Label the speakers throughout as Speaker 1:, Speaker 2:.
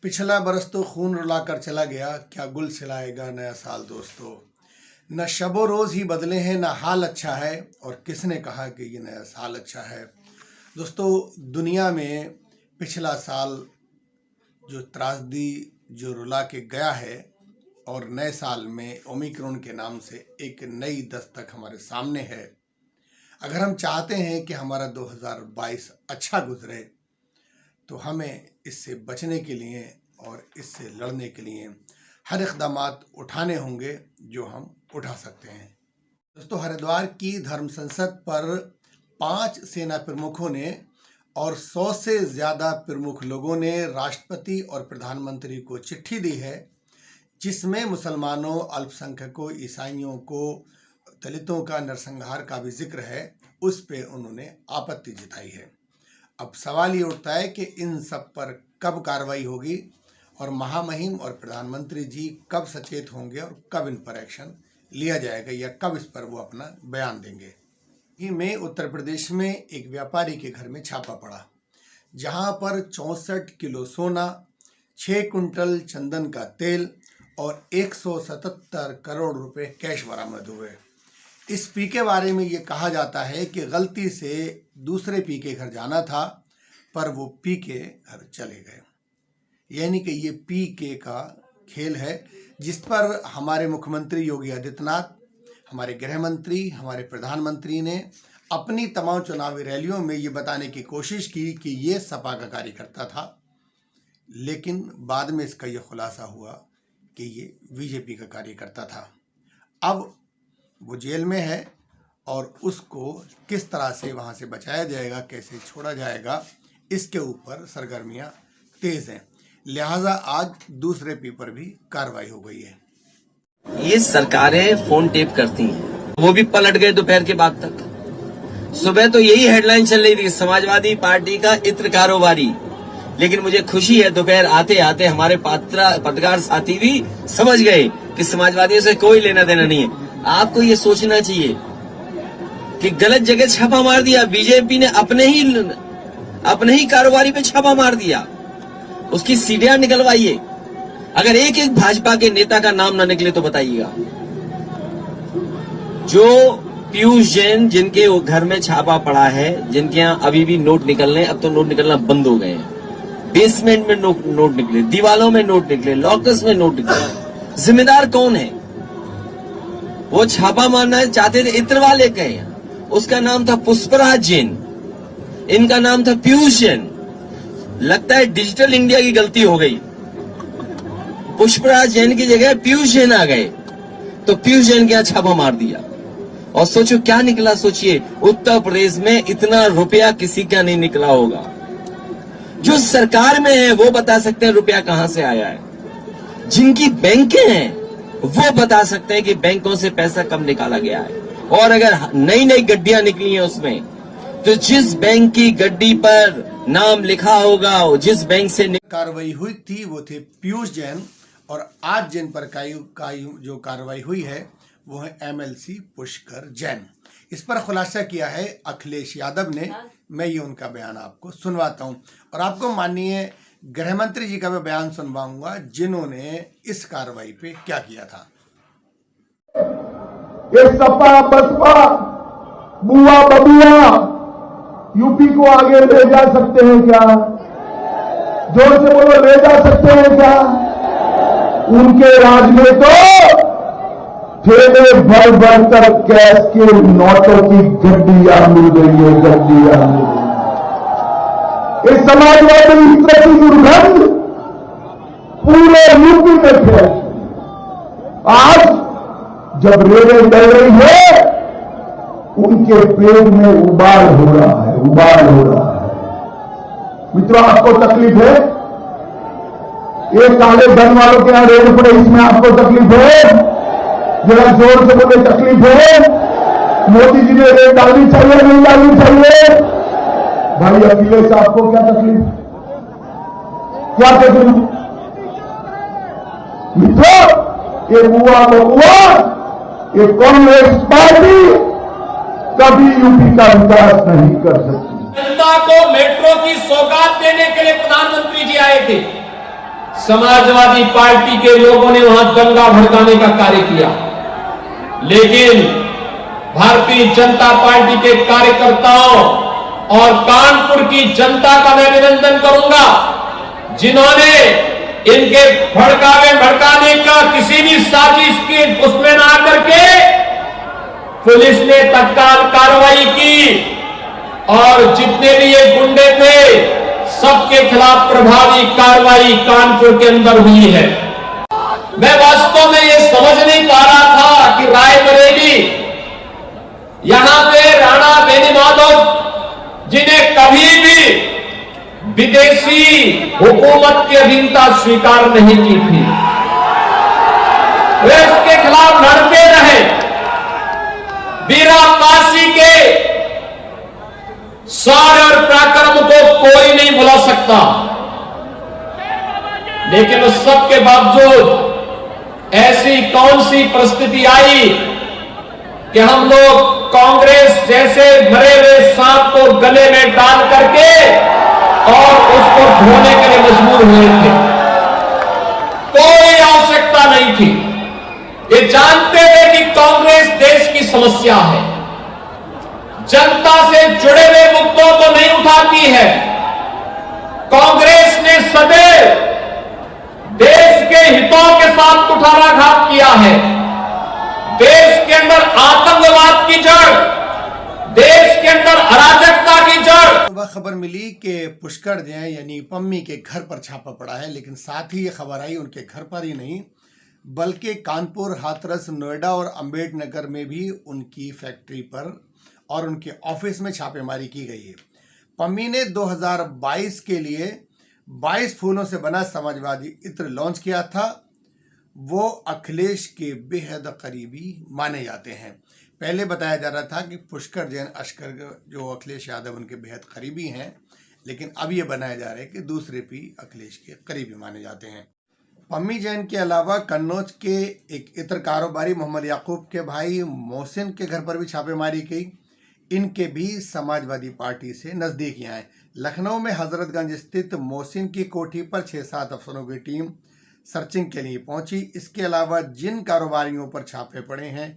Speaker 1: पिछला बरस तो खून रुलाकर चला गया, क्या गुल खिलाएगा नया साल दोस्तों। न शबो रोज ही बदले हैं, न हाल अच्छा है, और किसने कहा कि ये नया साल अच्छा है। दोस्तों, दुनिया में पिछला साल जो त्रासदी जो रुला के गया है, और नए साल में ओमिक्रॉन के नाम से एक नई दस्तक हमारे सामने है। अगर हम चाहते हैं कि हमारा 2022 अच्छा गुजरे, तो हमें इससे बचने के लिए और इससे लड़ने के लिए हर इक़दामात उठाने होंगे जो हम उठा सकते हैं। दोस्तों, हरिद्वार की धर्म संसद पर 5 सेना प्रमुखों ने और 100 से ज़्यादा प्रमुख लोगों ने राष्ट्रपति और प्रधानमंत्री को चिट्ठी दी है, जिसमें मुसलमानों, अल्पसंख्यकों, ईसाइयों को, दलितों का नरसंहार का भी जिक्र है। उस पे उन्होंने आपत्ति जताई है। अब सवाल ये उठता है कि इन सब पर कब कार्रवाई होगी, और महामहिम और प्रधानमंत्री जी कब सचेत होंगे और कब इन पर एक्शन लिया जाएगा, या कब इस पर वो अपना बयान देंगे। में उत्तर प्रदेश में एक व्यापारी के घर में छापा पड़ा, जहां पर 64 किलो सोना, 6 कुंटल चंदन का तेल और 177 करोड़ रुपए कैश बरामद हुए। इस पी के बारे में ये कहा जाता है कि गलती से दूसरे पी के घर जाना था, पर वो पी के घर चले गए। यानी कि ये पी के का खेल है, जिस पर हमारे मुख्यमंत्री योगी आदित्यनाथ, हमारे गृह मंत्री, हमारे प्रधानमंत्री ने अपनी तमाम चुनावी रैलियों में ये बताने की कोशिश की कि ये सपा का कार्यकर्ता था, लेकिन बाद में इसका ये खुलासा हुआ कि ये बीजेपी का कार्यकर्ता था। अब वो जेल में है, और उसको किस तरह से वहाँ से बचाया जाएगा, कैसे छोड़ा जाएगा, इसके ऊपर सरगर्मियाँ तेज हैं। लिहाजा आज दूसरे पी पर भी कार्रवाई हो गई है।
Speaker 2: ये सरकारें फोन टेप करती हैं, वो भी पलट गए दोपहर के बाद तक। सुबह तो यही हेडलाइन चल रही थी, समाजवादी पार्टी का इत्र कारोबारी। लेकिन मुझे खुशी है, दोपहर आते आते हमारे पत्रकार साथी भी समझ गए कि समाजवादियों से कोई लेना देना नहीं है। आपको ये सोचना चाहिए कि गलत जगह छापा मार दिया। बीजेपी ने अपने ही कारोबारी पे छापा मार दिया, उसकी सीढ़ियां निकलवाइए। अगर एक एक भाजपा के नेता का नाम ना निकले तो बताइएगा। जो पीयूष जैन, जिनके वो घर में छापा पड़ा है, जिनके यहाँ अभी भी नोट निकल रहे हैं, अब तो नोट निकलना बंद हो गए हैं। बेसमेंट में नोट निकले, दीवालों में नोट निकले, लॉकर्स में नोट निकले। जिम्मेदार कौन है? वो छापा मारना चाहते थे, इत्र वाले गए। उसका नाम था पुष्पराज जैन, इनका नाम था पीयूष जैन। लगता है डिजिटल इंडिया की गलती हो गई, पुष्पराज जैन की जगह पीयूष जैन आ गए, तो पीयूष जैन के यहाँ छापा मार दिया। और सोचो क्या निकला। सोचिए, उत्तर प्रदेश में इतना रुपया किसी का नहीं निकला होगा। जो सरकार में है वो बता सकते हैं रुपया कहां से आया है। जिनकी बैंकें हैं वो बता सकते हैं कि बैंकों से पैसा कब निकाला गया है। और अगर नई नई गड्डियां निकली हैं उसमें, तो जिस बैंक की गड्डी पर नाम लिखा होगा, जिस बैंक से
Speaker 1: कार्रवाई हुई थी वो थे पीयूष जैन, और आज जिन पर जो कार्रवाई हुई है वो है MLC पुष्कर जैन। इस पर खुलासा किया है अखिलेश यादव ने। मैं ये उनका बयान आपको सुनवाता हूं, और आपको माननीय गृह मंत्री जी का भी बयान सुनवाऊंगा, जिन्होंने इस कार्रवाई पे क्या किया था।
Speaker 3: ये सपा बसपा बुआ बबुआ यूपी को आगे ले जा सकते हैं क्या? जोर से बोलो, ले जा सकते हैं क्या? उनके राज में तो ठेले भर भर कर कैश के नोटों की गड्डियां मिल रही है, गड्डियां मिल रही है। इस समाजवादी की दुर्गंध पूरे यूपी में फैल। आज जब रेल चल रही है, उनके पेट में उबाल हो रहा है, उबाल हो रहा है। मित्रों, आपको तकलीफ है? ये काले धन वालों के यहां रेल पड़े, इसमें आपको तकलीफ है? जरा जोर से बोले, तकलीफ है? मोदी जी ने रेल डालनी चाहिए, नहीं डालनी चाहिए? भाई अखिलेश, आपको क्या तकलीफ, क्या तकलीफ? मित्रों, ये बुआ बबुआ, ये कांग्रेस पार्टी कभी यूपी का विकास नहीं कर सकती।
Speaker 4: जनता को मेट्रो की सौगात देने के लिए प्रधानमंत्री जी आए थे। समाजवादी पार्टी के लोगों ने वहां दंगा भड़काने का कार्य किया, लेकिन भारतीय जनता पार्टी के कार्यकर्ताओं और कानपुर की जनता का मैं अभिनंदन करूंगा, जिन्होंने इनके भड़काने का किसी भी साजिश के उसमें ना करके पुलिस ने तत्काल कार्रवाई की और जितने भी ये गुंडे थे सबके खिलाफ प्रभावी कार्रवाई कानपुर के अंदर हुई है। मैं वास्तव में ये समझ नहीं पा रहा था कि रायबरेली यहां पे राणा बेनीमाधव जिन्हें कभी भी विदेशी हुकूमत की अधीनता स्वीकार नहीं की थी, वे उसके खिलाफ लड़ते रहे। वीरा काशी के शौर्य और पराक्रम को कोई नहीं भुला सकता, लेकिन उस सब के बावजूद ऐसी कौन सी परिस्थिति आई कि हम लोग कांग्रेस जैसे मरे हुए सांप को गले में डाल करके और उसको धोने के लिए मजबूर हुए थे। कोई आवश्यकता नहीं थी। ये जानते थे कि कांग्रेस देश की समस्या है, जनता से जुड़े हुए मुद्दों को नहीं उठाती है। कांग्रेस ने सदैव देश के हितों के साथ कुठाराघात किया है। देश के अंदर आतंकवाद की जड़, देश के अंदर अराजकता की जड़।
Speaker 1: वह खबर मिली कि पुष्कर जैन यानी पम्मी के घर पर छापा पड़ा है, लेकिन साथ ही ये खबर आई उनके घर पर ही नहीं बल्कि कानपुर, हाथरस, नोएडा और अंबेडकर में भी उनकी फैक्ट्री पर और उनके ऑफिस में छापेमारी की गई है। पम्मी ने 2022 के लिए 22 फूलों से बना समाजवादी इत्र लॉन्च किया था। वो अखिलेश के बेहद करीबी माने जाते हैं। पहले बताया जा रहा था कि पुष्कर जैन अश्कर जो अखिलेश यादव उनके बेहद करीबी हैं, लेकिन अब ये बनाया जा रहा है कि दूसरे भी अखिलेश के करीबी माने जाते हैं। पम्मी जैन के अलावा कन्नौज के एक इत्र कारोबारी मोहम्मद याकूब के भाई मोहसिन के घर पर भी छापेमारी की। इनके भी समाजवादी पार्टी से नजदीकियां हैं। लखनऊ में हजरतगंज स्थित मोहसिन की कोठी पर 6-7 अफसरों की टीम सर्चिंग के लिए पहुंची। इसके अलावा जिन कारोबारियों पर छापे पड़े हैं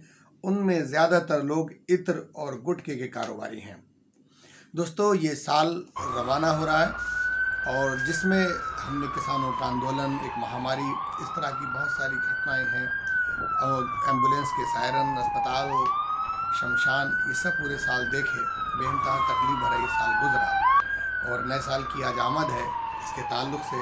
Speaker 1: उनमें ज्यादातर लोग इत्र और गुटखे के कारोबारी हैं। दोस्तों, ये साल रवाना हो रहा है और जिसमें हमने किसानों का आंदोलन, एक महामारी, इस तरह की बहुत सारी घटनाएं हैं और एम्बुलेंस के सायरन, अस्पताल, शमशान, ये सब पूरे साल देखे। बेइंतहा तकलीफ भरा ये साल गुजरा और नए साल की आज आमद है। इसके ताल्लुक से